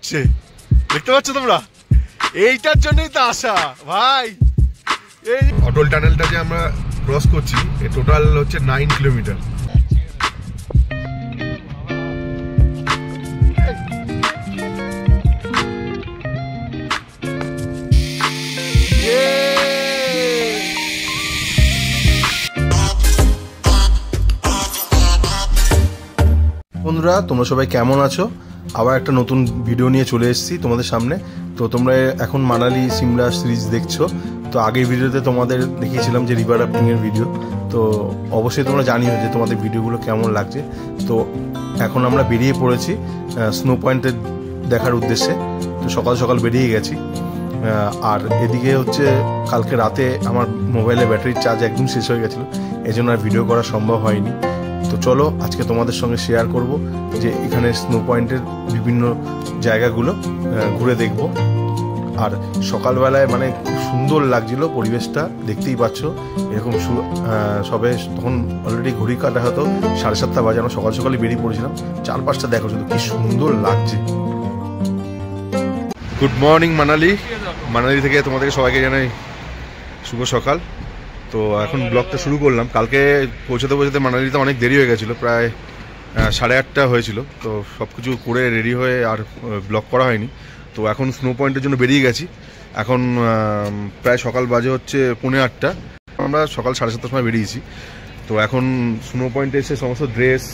হচ্ছে, দেখতে পাচ্ছ তোমরা? এইটার জন্যই তো আসা ভাই। এই অটল টানেলটা যে আমরা ক্রস করছি, এ টোটাল হচ্ছে 9 কিলোমিটার। বন্ধুরা, তোমরা সবাই কেমন আছো? আবার একটা নতুন ভিডিও নিয়ে চলে এসেছি তোমাদের সামনে। তো তোমরা এখন মানালি সিমলা সিরিজ দেখছো। তো আগের ভিডিওতে তোমাদের দেখিয়েছিলাম যে রিভার রাফটিংয়ের ভিডিও। তো অবশ্যই তোমরা জানিও যে তোমাদের ভিডিওগুলো কেমন লাগছে। তো এখন আমরা বেরিয়ে পড়েছি স্নো পয়েন্টে দেখার উদ্দেশ্যে। তো সকাল সকাল বেরিয়ে গেছি। আর এদিকে হচ্ছে কালকে রাতে আমার মোবাইলে ব্যাটারির চার্জ একদম শেষ হয়ে গেছিলো, এই জন্য আর ভিডিও করা সম্ভব হয়নি। তো চলো আজকে তোমাদের সঙ্গে শেয়ার করব যে এখানে স্নো পয়েন্টের বিভিন্ন জায়গাগুলো ঘুরে দেখব। আর সকালবেলায় মানে খুব সুন্দর লাগছিল পরিবেশটা, দেখতেই পাচ্ছ। এরকম সবে তখন অলরেডি ঘড়ি কাটা হতো 7:30 বাজে। আমরা সকাল সকালে বেরিয়ে পড়েছিলাম। চারপাশটা দেখো শুধু কি সুন্দর লাগছে। Good morning Manali. মানালি থেকে তোমাদেরকে সবাইকে জানাই শুভ সকাল। তো এখন ব্লগটা শুরু করলাম। কালকে পৌঁছাতে মানালিতে অনেক দেরি হয়ে গেছিলো, প্রায় 8:30 হয়েছিল। তো সব কিছু করে রেডি হয়ে আর ব্লগ করা হয়নি। তো এখন স্নো পয়েন্টের জন্য বেরিয়ে গেছি। এখন প্রায় সকাল বাজে হচ্ছে 8:45। আমরা সকাল 7:30 সময় বেরিয়েছি। তো এখন স্নো পয়েন্টে এসে সমস্ত ড্রেস,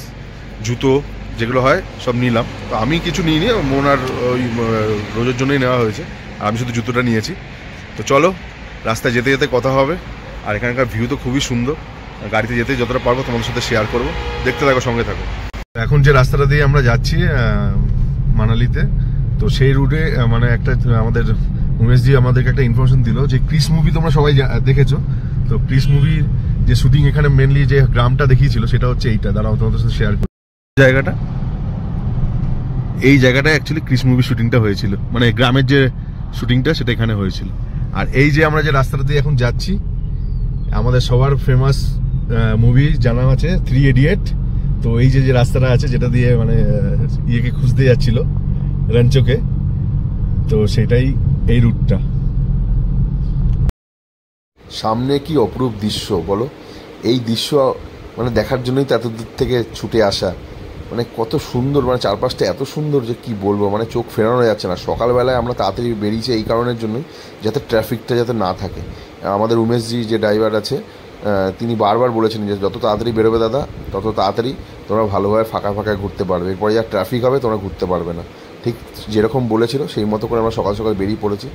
জুতো যেগুলো হয় সব নিলাম। তো আমি কিছু নিইনি, মন আর ওই রোজের জন্যই নেওয়া হয়েছে। আর আমি শুধু জুতোটা নিয়েছি। তো চলো রাস্তায় যেতে যেতে কথা হবে। আর এখানকার ভিউ তো খুবই সুন্দর। গাড়িতে যেতে যতটা পারবো তোমাদের সাথে শেয়ার করব, দেখতে থাকো, সঙ্গে থাকো। এখন যে রাস্তাটা দিয়ে আমরা যাচ্ছি মানালিতে, তো সেই রুটে মানে একটা আমাদের উমেশজি আমাদেরকে একটা ইনফরমেশন দিল যে ক্রিস মুভি তোমরা সবাই দেখেছো। তো ক্রিস মুভির যে শুটিং এখানে মেনলি যে গ্রামটা দেখিয়েছিল সেটা হচ্ছে এইটা। দাঁড়াও তোমাদের সাথে শেয়ার করি জায়গাটা। এই জায়গাটা অ্যাকচুয়ালি ক্রিস মুভি শুটিংটা হয়েছিল, মানে গ্রামের যে শুটিংটা সেটা এখানে হয়েছিল। আর এই যে আমরা যে রাস্তাটা দিয়ে এখন যাচ্ছি, আমাদের সবার ফেমাস মুভি জানা আছে 3 ইডিয়েট। তো এই যে রাস্তাটা আছে যেটা দিয়ে মানে ইয়েকে খুঁজতে যাচ্ছিল, রঞ্চোকে, তো সেটাই এই রুটটা। সামনে কি অপরূপ দৃশ্য বলো। এই দৃশ্য মানে দেখার জন্যই তো এত দূর থেকে ছুটে আসা। মানে কত সুন্দর, মানে চারপাশটা এত সুন্দর যে কি বলবো, মানে চোখ ফেরানো যাচ্ছে না। সকালবেলায় আমরা তাড়াতাড়ি বেরিয়েছি এই কারণের জন্যই, যাতে ট্রাফিকটা যাতে না থাকে। আমাদের উমেশজি যে ড্রাইভার আছে তিনি বারবার বলেছেন যে যত তাড়াতাড়ি বেরোবে দাদা, তত তাড়াতাড়ি তোমরা ভালোভাবে ফাঁকা ফাঁকা ঘুরতে পারবে। এরপরে যা ট্রাফিক হবে তোমরা ঘুরতে পারবে না। ঠিক যেরকম বলেছিল সেই মতো করে আমরা সকাল সকাল বেরিয়ে পড়েছি।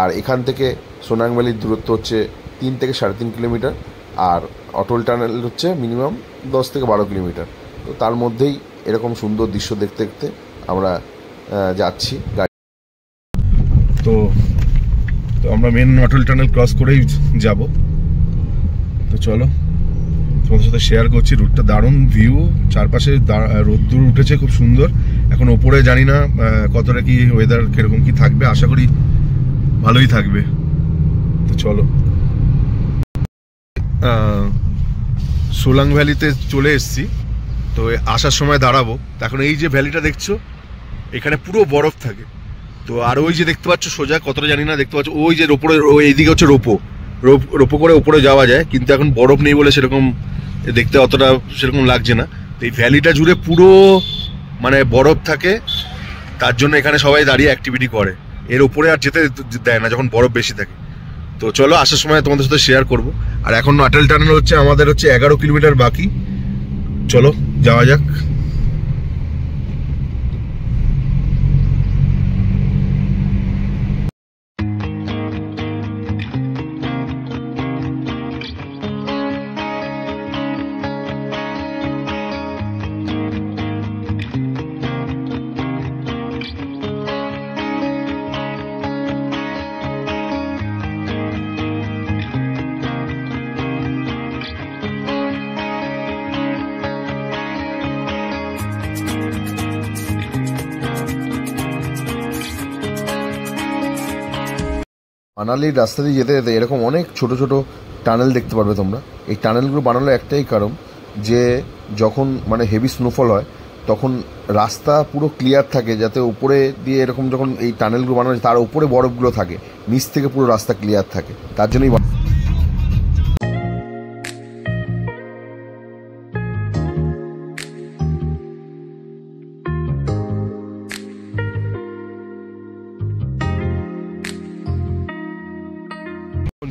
আর এখান থেকে সোনাং ভ্যালির দূরত্ব হচ্ছে 3 থেকে 3.5 কিলোমিটার। আর অটল টানেল হচ্ছে মিনিমাম 10 থেকে 12 কিলোমিটার। তো তার মধ্যেই এরকম সুন্দর দৃশ্য দেখতে দেখতে আমরা যাচ্ছি গাড়ি। তো আমরা মেন অটল টানেল ক্রস করেই যাব। তো চলো তোমাদের সাথে শেয়ার করছি রুটটা। দারুণ ভিউ, চারপাশে রোদ্দুর উঠেছে খুব সুন্দর। এখন ওপরে জানি না কতটা কি ওয়েদার কিরকম কি থাকবে, আশা করি ভালোই থাকবে। তো চলো সোলাং ভ্যালিতে চলে এসেছি। তো আসার সময় দাঁড়াবো। এখন এই যে ভ্যালিটা দেখছো, এখানে পুরো বরফ থাকে। তো আর ওই যে দেখতে পাচ্ছ সোজা, কতটা জানি না দেখতে পাচ্ছ, ওই যে ওপরে এইদিকে হচ্ছে রোপো করে উপরে যাওয়া যায়, কিন্তু এখন বরফ নেই বলে সেরকম দেখতে অতটা সেরকম লাগছে না। তো এই ভ্যালিটা জুড়ে পুরো মানে বরফ থাকে, তার জন্য এখানে সবাই দাঁড়িয়ে অ্যাক্টিভিটি করে। এর উপরে আর যেতে দেয় না যখন বরফ বেশি থাকে। তো চলো আসার সময় তোমাদের সাথে শেয়ার করব। আর এখন অটল টানেল হচ্ছে আমাদের হচ্ছে 11 কিলোমিটার বাকি। চলো যাওয়া যাক। মানালির রাস্তা দিয়ে যেতে যেতে এরকম অনেক ছোট ছোট টানেল দেখতে পারবে তোমরা। এই টানেলগুলো বানানোর একটাই কারণ যে যখন মানে হেভি স্নোফল হয় তখন রাস্তা পুরো ক্লিয়ার থাকে, যাতে উপরে দিয়ে এরকম যখন এই টানেলগুলো বানানো হয় তার উপরে বরফগুলো থাকে, নিচ থেকে পুরো রাস্তা ক্লিয়ার থাকে, তার জন্যই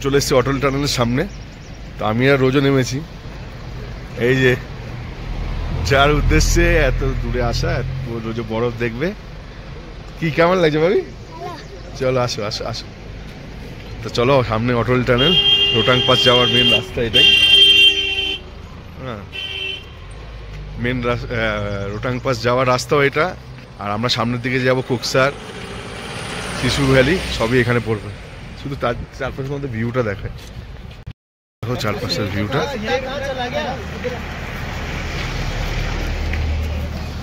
চলে এসেছি অটল টানেলের সামনে। তো আমি আর রোজও নেমেছি, এই যে যার উদ্দেশ্যে এত দূরে আসা, রোজ বরফ দেখবে। কি কেমন লাগছে ভাবি? চলো আসো আসো আসো। তো চলো, সামনে অটল টানেল, রোটাং পাস যাওয়ার মেন রাস্তা এটাই। হ্যাঁ, মেন রোটাং পাস যাওয়ার রাস্তাও এটা। আর আমরা সামনের দিকে যাবো কুকসার, শিশু ভ্যালি, সবই এখানে পড়বে। শুধু তার চারপাশের মধ্যে ভিউটা দেখায়, দেখো চারপাশের ভিউটা,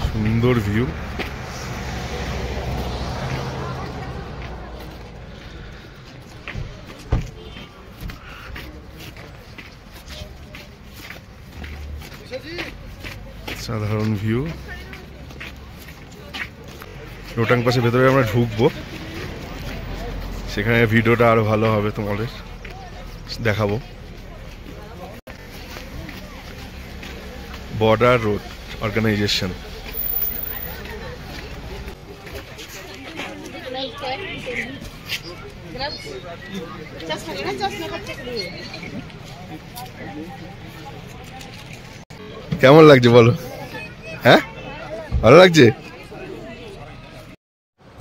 সুন্দর ভিউ। সাধারণ ভিউ। রোটাং পাসের ভেতরে আমরা ঢুকবো, সেখানে ভিডিওটা আরো ভালো হবে, তোমাদের দেখাবো। Border road organisation. কেমন লাগছে বলো? হ্যাঁ, ভালো লাগছে।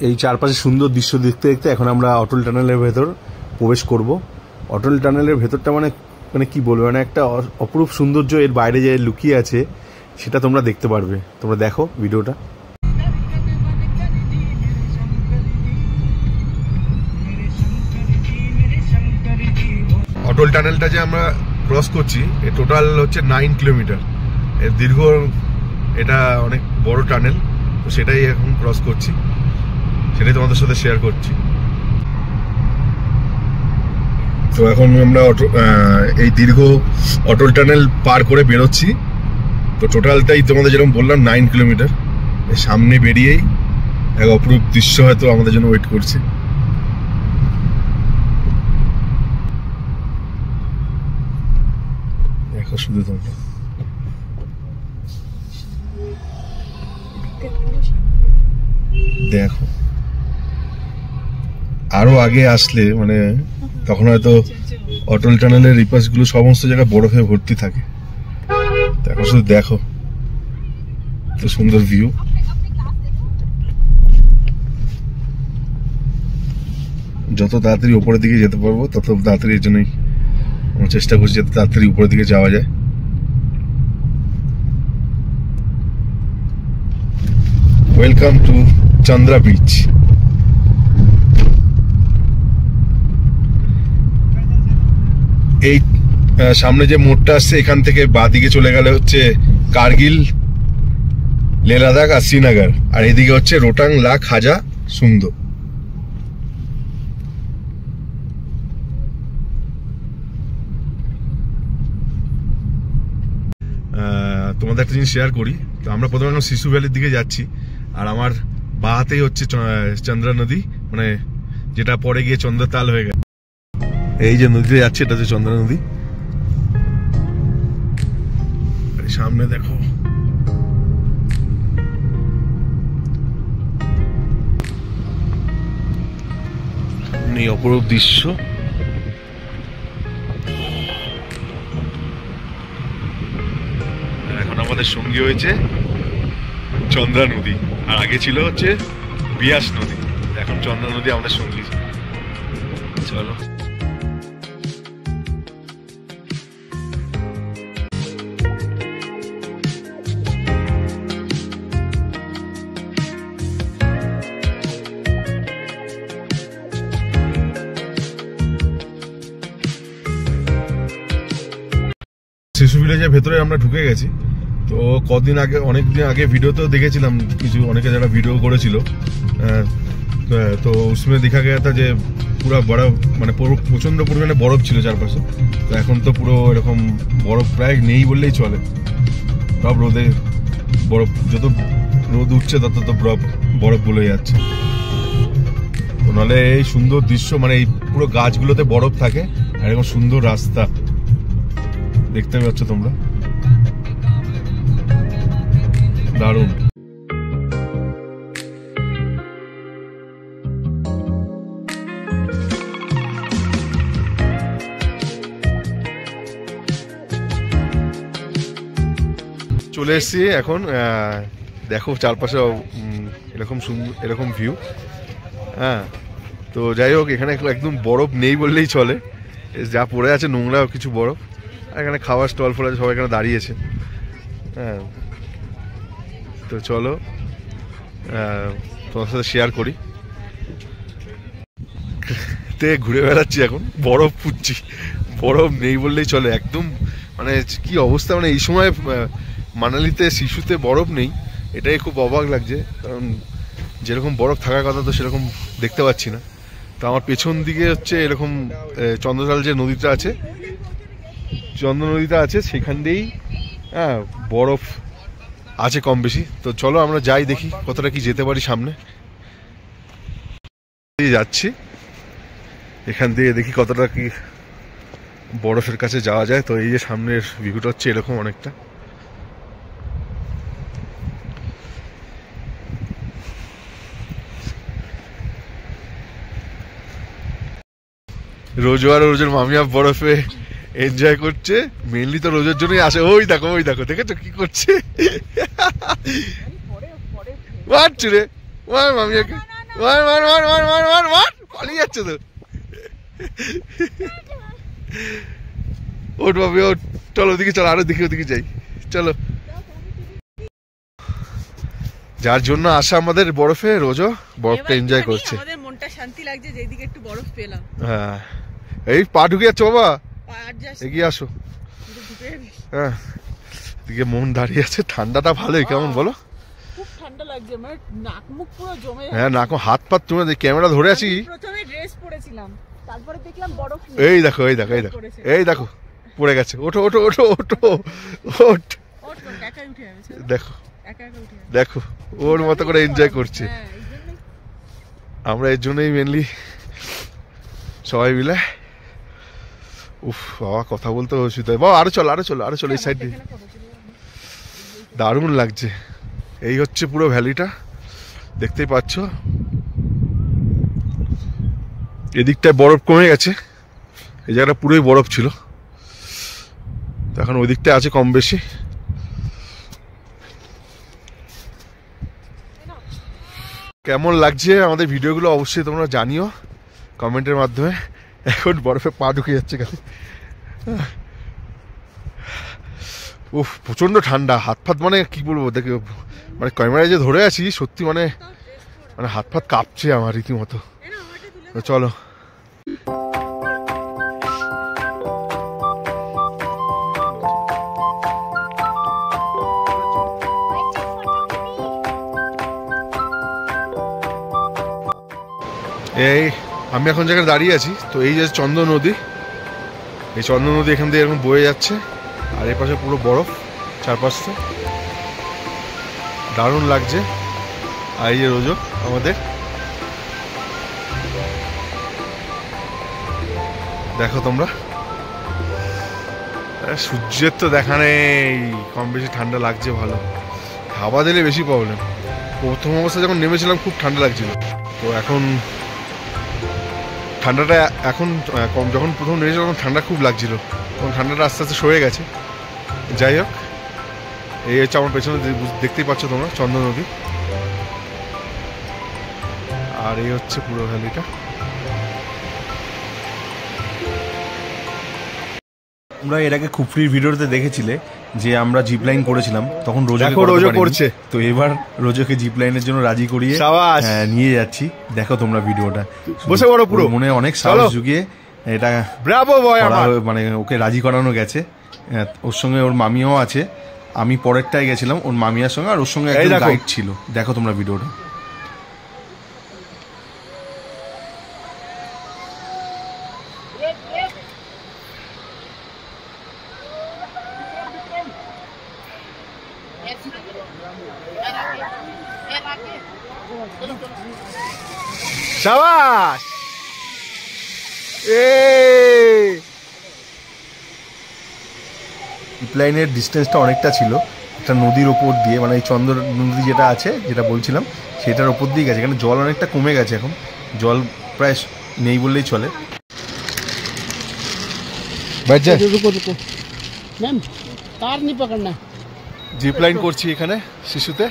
এই চারপাশে সুন্দর দৃশ্য দেখতে দেখতে এখন আমরা অটল টানেলের ভেতর প্রবেশ করব। অটল টানেলের ভেতরটা মানে কি বলবো, মানে একটা অপরূপ সৌন্দর্য এর বাইরে যে লুকিয়ে আছে সেটা তোমরা দেখতে পারবে। তোমরা দেখো ভিডিওটা। অটল টানেলটা যে আমরা ক্রস করছি, এ টোটাল হচ্ছে 9 কিলোমিটার এর দীর্ঘ। এটা অনেক বড় টানেল, তো সেটাই এখন ক্রস করছি, সেটাই তোমাদের সাথে শেয়ার করছি। তো এখন আমরা এই দীর্ঘ অটল টানেল পার করে বেরোচ্ছি। তো টোটালটাই তোমাদের যেরকম বললাম 9 কিলোমিটার। এর সামনে বেরিয়েই এক অপরূপ দৃশ্য হয়তো আমাদের জন্য ওয়েট করছে। দেখো শুধু তোমরা, দেখো আরো আগে আসলে মানে তখন হয়তো অটল টানেলের রিপাস গুলো সমস্ত জায়গায় বরফে ভর্তি থাকে। এখন শুধু দেখো তো সুন্দর ভিউ। যত তাড়াতাড়ি উপরের দিকে যেতে পারবো তত তাড়াতাড়ি, এর জন্যই আমরা চেষ্টা করছি যাতে তাড়াতাড়ি উপরের দিকে যাওয়া যায়। Welcome to Chandra beach. এই সামনে যে মোড়টা আসছে, এখান থেকে বাঁদিকে চলে গেলে হচ্ছে কার্গিল, লে লাদাখ আর শ্রীনগর, আর এদিকে হচ্ছে রোটাং, লা, খাজা, সুন্দর। তোমাদের একটা জিনিস শেয়ার করি। তো আমরা প্রথমে এখন শিশু ভ্যালির দিকে যাচ্ছি, আর আমার বাঁ হাতেই হচ্ছে চন্দ্রা নদী, মানে যেটা পরে গিয়ে চন্দ্রতাল হয়ে গেছে। এই যে নদীতে যাচ্ছে এটা হচ্ছে চন্দ্রা নদী। সামনে দেখো অপরূপ দৃশ্য। এখন আমাদের সঙ্গী হয়েছে চন্দ্রা নদী, আর আগে ছিল হচ্ছে বিয়াস নদী। এখন চন্দ্রা নদী আমাদের সঙ্গী। চলো। শিশু ভিলেজের ভেতরে আমরা ঢুকে গেছি। তো কদিন আগে, অনেকদিন আগে ভিডিওতেও দেখেছিলাম কিছু, অনেকে যারা ভিডিও করেছিল, তো उसमें দেখা গেছে যে পুরো বরফ, মানে প্রচন্ড পরিমাণে বরফ ছিল চারপাশে। তো এখন তো পুরো এরকম বরফ প্রায় নেই বললেই চলে, সব রোদে বরফ যত রোদ উঠছে তত তো বরফ গলে যাচ্ছে। তো নাহলে এই সুন্দর দৃশ্য, মানে এই পুরো গাছগুলোতে বরফ থাকে আর এরকম সুন্দর রাস্তা দেখতে পাচ্ছ তোমরা, দারুণ। চলে এসছি এখন, দেখো চারপাশে এরকম ভিউ। হ্যাঁ, তো যাই হোক, এখানে একদম বরফ নেই বললেই চলে, যা পড়ে আছে নোংরা কিছু বরফ। আর এখানে খাওয়ার স্টল ফল আছে, সবাই এখানে দাঁড়িয়েছে। হ্যাঁ, তো চলো তোমার সাথে শেয়ার করি। তে ঘুরে বেড়াচ্ছি এখন, বরফ পুচ্ছি, বরফ নেই বললেই চলে একদম। মানে কি অবস্থা, মানে এই সময় মানালিতে শিশুতে বরফ নেই, এটাই খুব অবাক লাগছে। কারণ যেরকম বরফ থাকার কথা তো সেরকম দেখতে পাচ্ছি না। তো আমার পেছন দিকে হচ্ছে এরকম চন্দ্রজাল যে নদীটা আছে, চন্দ্র নদীটা আছে, সেখান দিয়েই হ্যাঁ বরফ আছে কম বেশি। তো চলো আমরা যাই, দেখি কতটা কি যেতে পারি সামনে। যাচ্ছি এখান দিয়ে, দেখি কতটা কি বরফের কাছে যাওয়া যায়। তো এই যে সামনের ভিউটা হচ্ছে এরকম অনেকটা। রোজো আর রোজোর মামিয়া বরফে এনজয় করছে, মেনলি তো রোজোর জন্যই আসে। ওই দেখো দেখেছো কি করছে, মারছে রে, মার মামিয়াকে, মার পালিয়ে যাচ্ছে তো। ওট বাবু ওট, চলো ওদিকে চলো, আরো দেখি ওদিকে যাই, চলো। যার জন্য আসা আমাদের বরফে, রোজো বরফটা এনজয় করছে। আমাদের মনটা শান্তি লাগছে যেদিকে একটু বরফ পেলাম। হ্যাঁ, এই পা ঢুকে যাচ্ছে বাবা, এগিয়ে আসো। হ্যাঁ, এদিকে মন দাঁড়িয়ে আছে, ঠান্ডাটা ভালোই, কেমন বলো? খুব ঠান্ডা লাগছে, মানে নাক মুখ পুরো জমে। হ্যাঁ, নাক হাত পাত তুমি ক্যামেরা ধরে আছি। প্রথমে ড্রেস পরেছিলাম, তারপরে দেখলাম বরফ। এই দেখো পড়ে গেছে। ওঠো, একাই উঠে যাবে, দেখো দেখো ওর মতো করে এনজয় করছে। আমরা এর জন্যই মেনলি সবাই মিলে। উফ বাবা, কথা বলতে অসুবিধা। বাবা আরো চলো এই সাইড দিয়ে, দারুণ লাগছে। এই হচ্ছে পুরো ভ্যালিটা, দেখতেই পাচ্ছ। এদিকটায় বরফ কমে গেছে, এই জায়গাটা পুরোই বরফ ছিল, তো এখন ওই দিকটায় আছে কম বেশি। কেমন লাগছে আমাদের ভিডিওগুলো অবশ্যই তোমরা জানিও কমেন্টের মাধ্যমে। এখন বরফে পা ঢুকে যাচ্ছে খালি। উফ, প্রচন্ড ঠান্ডা, হাত ফাত মানে কি বলবো, দেখে মানে ক্যামেরায় যে ধরে আছি সত্যি মানে হাত ফাত কাঁপছে আমার রীতিমতো। চলো এই আমি এখন জায়গায় দাঁড়িয়ে আছি, তো এই যে চন্দ্র নদী, এই চন্দ্র নদী এখান থেকে এরকম বয়ে যাচ্ছে, আর এর পাশে পুরো বরফ চারপাশে, দারুণ লাগছে। আর এই যে রোজো আমাদের, দেখো তোমরা, সূর্যের তো দেখা নেই, কম বেশি ঠান্ডা লাগছে ভালো। হাওয়া দিলে বেশি প্রবলেম। প্রথম অবস্থা যখন নেমেছিলাম খুব ঠান্ডা লাগছিল, তো এখন ঠান্ডাটা এখন কম। যখন প্রথম নেমেছিলাম তখন ঠান্ডা খুব লাগছিল, তখন ঠান্ডাটা আস্তে আস্তে সরে গেছে। যাই হোক, এই হচ্ছে আমার পেছনে দেখতেই পাচ্ছ তোমরা চন্দ্র নদী, আর এই হচ্ছে পুরো ভ্যালিটা। তোমরা এর আগে খুপড়ির ভিডিওতে দেখেছিলে যে আমরা জিপ লাইন করেছিলাম, তখন রোজো করছে। তো এবার রোজোকে জিপ লাইনের জন্য রাজি করিয়ে নিয়ে যাচ্ছি। দেখো তোমরা ভিডিওটা, বসে বড় পুরো মনে অনেক সাহস জুগিয়ে এটা মানে ওকে রাজি করানো গেছে। ওর সঙ্গে ওর মামিও আছে, আমি পরেরটায় গেছিলাম ওর মামিয়ার সঙ্গে, আর ওর সঙ্গে একটা গাইড ছিল। দেখো তোমরা ভিডিওটা। শাবাশ। জিপলাইনের ডিস্টেন্সটা অনেকটা ছিল, একটা নদীর ওপর দিয়ে, মানে এই চন্দ্র নদী যেটা আছে যেটা বলছিলাম সেটার ওপর দিয়ে গেছে। এখানে জল অনেকটা কমে গেছে, এখন জল প্রায় নেই বললেই চলে। रुको रुको मैम, तार नहीं पकड़ना। জিপ লাইন করছি এখানে শিশুতে,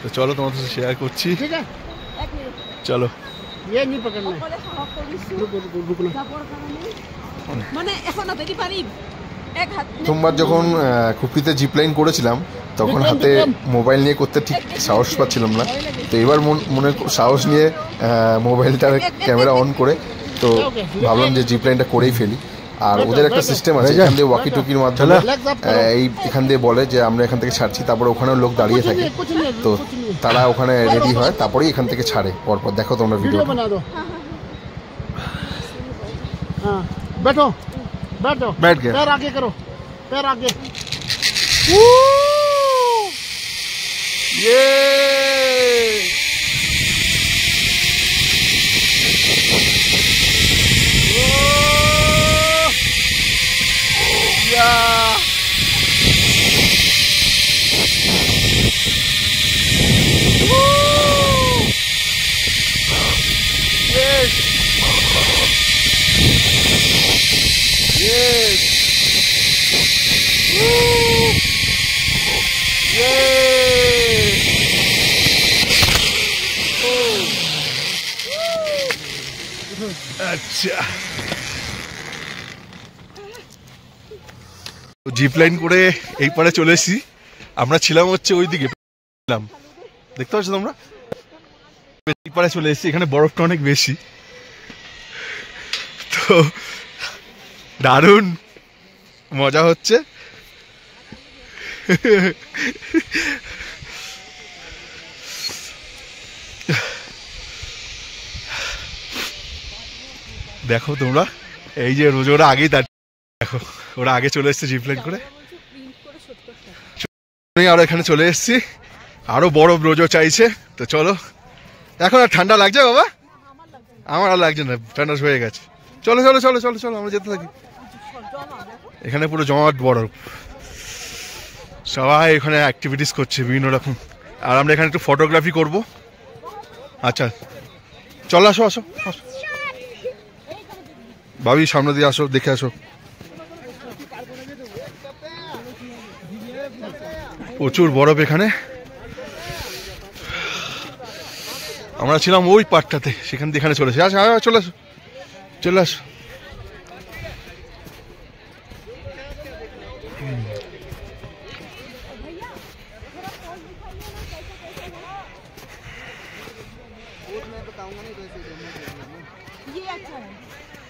তো চলো তোমার সাথে শেয়ার করছি। ठीक है, চলো। ये नहीं पकड़ना। रुको रुको रुकना। মানে এখন আপনি পারি এক হাত প্রথমবার যখন খুপড়িতে জিপ লাইন করেছিলাম তখন হাতে মোবাইল নিয়ে করতে ঠিক সাহস পাচ্ছিলাম না, তো এবার মনে সাহস নিয়ে মোবাইলটার ক্যামেরা অন করে তো ভাবলাম যে জিপ লাইনটা করেই ফেলি। আর ওদের একটা সিস্টেম আছে, এখান দিয়ে ওয়াকি টকির মাধ্যমে এখান দিয়ে বলে যে আমরা এখান থেকে ছাড়ছি, তারপরে ওখানেও লোক দাঁড়িয়ে থাকে, তো তারা ওখানে রেডি হয়, তারপরেই এখান থেকে ছাড়ে পরপর। দেখো তোমরা ভিডিও बना दो। हाँ, बैठो बैठो, बैठ गया। पैर आगे करो, पैर आगे। ये আচ্ছা, জিপ লাইন করে এই পারে চলে এসেছি। আমরা ছিলাম হচ্ছে ওইদিকে, দেখতে পাচ্ছ তোমরা, এই পারে চলে এসেছি। এখানে বরফটা অনেক বেশি, তো দারুণ মজা হচ্ছে। দেখো তোমরা, এই যে রোজ ওরা আগেই দেখো, ওরা আগে চলে এসছে জিপ লাইন করে। আরো এখানে চলে এসছি, আরো বরফ রোজও চাইছে। তো চলো, এখন আর ঠান্ডা লাগছে বাবা? আমার আর লাগছে না, ঠান্ডা হয়ে গেছে। চলো চলো চলো চলো চলো, আমরা যেতে থাকি। এখানে পুরো জমাট বরফ, সবাই এখানে অ্যাক্টিভিটিস করছে বিভিন্ন রকম, আর আমরা এখানে একটু ফটোগ্রাফি করব। আচ্ছা চলো, আসো আসো আসো ভাবি, সামনে দিয়ে আসো, দেখে আসো। প্রচুর বরফ এখানে। আমরা ছিলাম ওই পাটটাতে, সেখান দিয়ে এখানে চলে আসে। আসো চলে আসো, চলে আসো।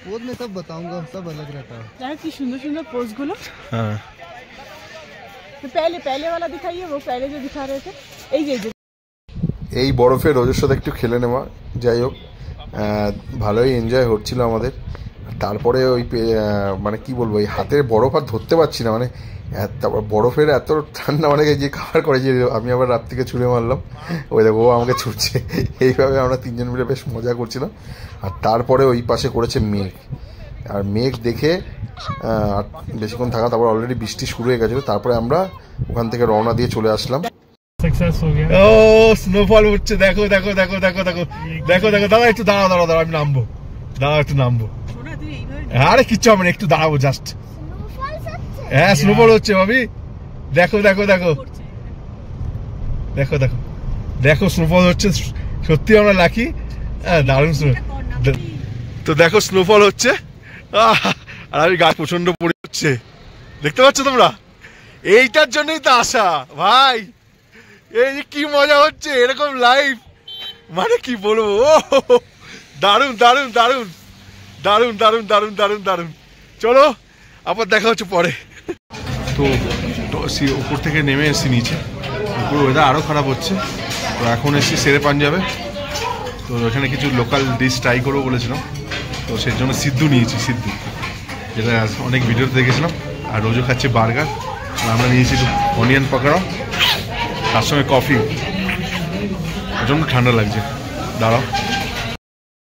वो मैं सब बताऊंगा, सब अलग रहता है। यार की सुंदर सुंदर पोज गुलो। हाँ, तो पहले वाला दिखाइए, वो पहले जो दिखा रहे थे। এই বরফের রোজের সাথে একটু খেলে নেওয়া, যাই হোক ভালোই এনজয় হচ্ছিল আমাদের। তারপরে ওই মানে কি বলবো, এই হাতের বরফ আর ধরতে পারছি না, মানে তারপর বরফের এত ঠান্ডা, মানে যে খাবার করে যে আমি আবার রাত থেকে ছুঁড়ে মারলাম, ওই দেখো ও আমাকে ছুটছে। এইভাবে আমরা তিনজন মিলে বেশ মজা করছিলাম। আর তারপরে ওই পাশে করেছে মেঘ, আর মেঘ দেখে আর বেশিক্ষণ থাকা, তারপর অলরেডি বৃষ্টি শুরু হয়ে গেছিলো। তারপরে আমরা ওখান থেকে রওনা দিয়ে চলে আসলাম। ও স্নোফল উঠছে, দেখো দেখো দেখো দেখো দেখো দেখো দেখো। দাদা একটু দাঁড়াও দাঁড়াও দাঁড়াও, আমি নামবো, দাঁড়াও একটু নামবো। আরে কিচ্ছু হবে না, একটু দাঁড়াবো জাস্ট। হ্যাঁ স্নোফল হচ্ছে ভাবি, দেখো দেখো দেখো দেখো দেখো দেখো, স্নোফল হচ্ছে। সত্যি আমরা লাকি, দারুণ। তো দেখো স্নোফল হচ্ছে, আর আমি গাছ প্রচন্ড পড়ে হচ্ছে, দেখতে পাচ্ছ তোমরা? এইটার জন্যই তো আসা ভাই, এই যে কি মজা হচ্ছে এরকম লাইভ, মানে কি বলবো। দারুণ দারুণ দারুণ দারুণ দারুণ দারুণ দারুণ দারুণ। চলো আবার দেখা হচ্ছে পরে। তো উপর থেকে নেমে এসেছি নিচে, পুরো ওয়েদার আরও খারাপ হচ্ছে। তো এখন এসেছি সেরে পাঞ্জাবে, তো এখানে কিছু লোকাল ডিশ ট্রাই করবো বলেছিলাম, তো সেই জন্য সিদ্ধু নিয়েছি, সিদ্ধু যেটা অনেক ভিডিওতে দেখেছিলাম। আর রোজও খাচ্ছে বার্গার, আর আমরা নিয়েছি একটু অনিয়ন পকোড়া, তার সঙ্গে কফি। প্রচণ্ড ঠান্ডা লাগছে, দাঁড়াও।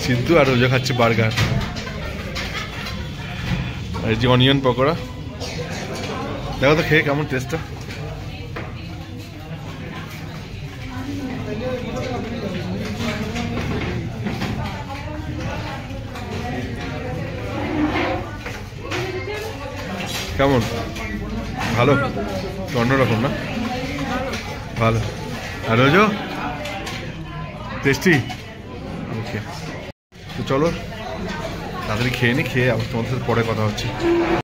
সিদ্ধু আর রোজা খাচ্ছে বার্গার, আর এই যে অনিয়ন পকোড়া। দেখো তো খেয়ে কেমন টেস্টটা। কেমন? ভালো, অন্যরকম না? ভালো। আর রোজো টেস্টি। ওকে, তো চলো তাড়াতাড়ি খেয়ে নি, খেয়ে আবার তোমাদের সাথে পরে কথা হচ্ছে।